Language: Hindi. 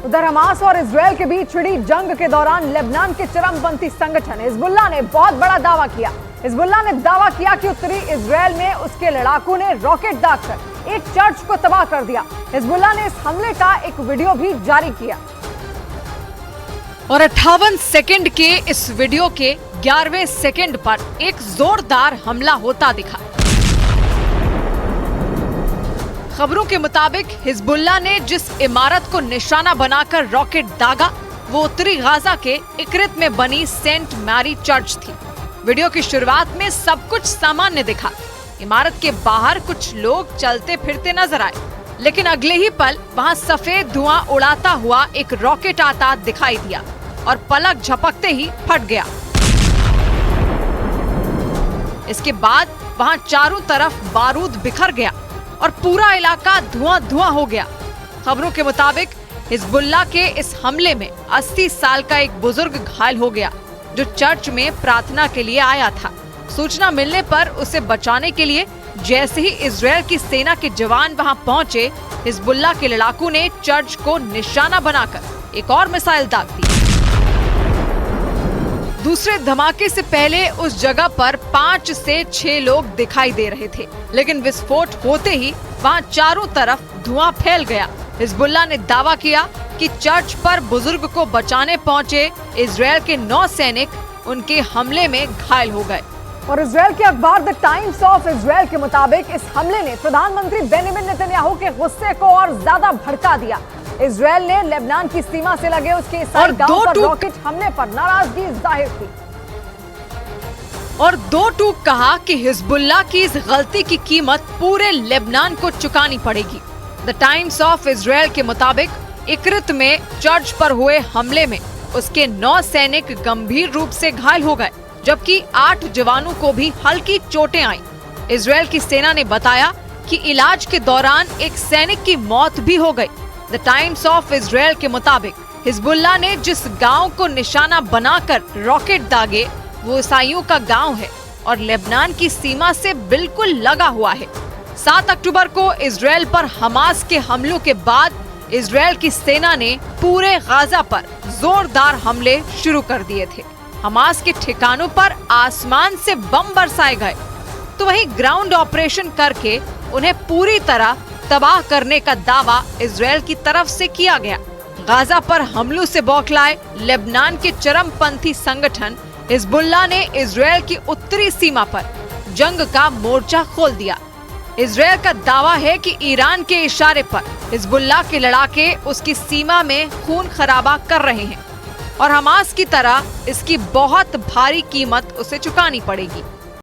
उधर हमास और इजरायल के बीच छिड़ी जंग के दौरान लेबनान के चरमपंथी संगठन हिजबुल्लाह ने बहुत बड़ा दावा किया। हिजबुल्लाह ने दावा किया कि उत्तरी इजरायल में उसके लड़ाकू ने रॉकेट दागकर एक चर्च को तबाह कर दिया। हिजबुल्लाह ने इस हमले का एक वीडियो भी जारी किया और 58 सेकंड के इस वीडियो के 11वें सेकंड पर एक जोरदार हमला होता दिखा। खबरों के मुताबिक हिजबुल्लाह ने जिस इमारत को निशाना बनाकर रॉकेट दागा वो उत्तरी गाजा के इक्रित में बनी सेंट मैरी चर्च थी। वीडियो की शुरुआत में सब कुछ सामान्य दिखा। इमारत के बाहर कुछ लोग चलते फिरते नजर आए, लेकिन अगले ही पल वहां सफेद धुआं उड़ाता हुआ एक रॉकेट आता दिखाई दिया और पलक झपकते ही फट गया। इसके बाद वहां चारों तरफ बारूद बिखर गया और पूरा इलाका धुआं हो गया। खबरों के मुताबिक हिजबुल्लाह के इस हमले में 80 साल का एक बुजुर्ग घायल हो गया जो चर्च में प्रार्थना के लिए आया था। सूचना मिलने पर उसे बचाने के लिए जैसे ही इजरायल की सेना के जवान वहां पहुंचे, हिजबुल्लाह के लड़ाकू ने चर्च को निशाना बनाकर एक और मिसाइल दाग दी। दूसरे धमाके से पहले उस जगह पर 5 से 6 लोग दिखाई दे रहे थे, लेकिन विस्फोट होते ही वहां चारों तरफ धुआं फैल गया। हिजबुल्लाह ने दावा किया कि चर्च पर बुजुर्ग को बचाने पहुंचे इजरायल के 9 सैनिक उनके हमले में घायल हो गए। और इजरायल के अखबार द टाइम्स ऑफ इजरायल के मुताबिक इस हमले ने प्रधानमंत्री बेंजामिन नेतन्याहू के गुस्से को और ज्यादा भड़का दिया। इजरायल ने लेबनान की सीमा से लगे उसके ईसाई गांव पर रॉकेट हमले पर नाराजगी जाहिर की और 2 टूक कहा कि हिजबुल्लाह की इस गलती की कीमत पूरे लेबनान को चुकानी पड़ेगी। द टाइम्स ऑफ इजरायल के मुताबिक इक्रित में चर्च पर हुए हमले में उसके 9 सैनिक गंभीर रूप से घायल हो गए, जबकि 8 जवानों को भी हल्की चोटें आईं। इजरायल की सेना ने बताया कि इलाज के दौरान एक सैनिक की मौत भी हो गई। द टाइम्स ऑफ इजरायल के मुताबिक हिजबुल्लाह ने जिस गांव को निशाना बनाकर रॉकेट दागे वो ईसाइयों का गांव है और लेबनान की सीमा से बिल्कुल लगा हुआ है। 7 अक्टूबर को इजरायल पर हमास के हमलों के बाद इजरायल की सेना ने पूरे गाजा पर जोरदार हमले शुरू कर दिए थे। हमास के ठिकानों पर आसमान से बम बरसाए गए, तो वहीं ग्राउंड ऑपरेशन करके उन्हें पूरी तरह तबाह करने का दावा इजरायल की तरफ से किया गया। गाजा पर हमलों से बौखलाए लेबनान के चरमपंथी संगठन हिजबुल्लाह ने इजरायल की उत्तरी सीमा पर जंग का मोर्चा खोल दिया। इजरायल का दावा है कि ईरान के इशारे पर हिजबुल्लाह के लड़ाके उसकी सीमा में खून खराबा कर रहे हैं और हमास की तरह इसकी बहुत भारी कीमत उसे चुकानी पड़ेगी।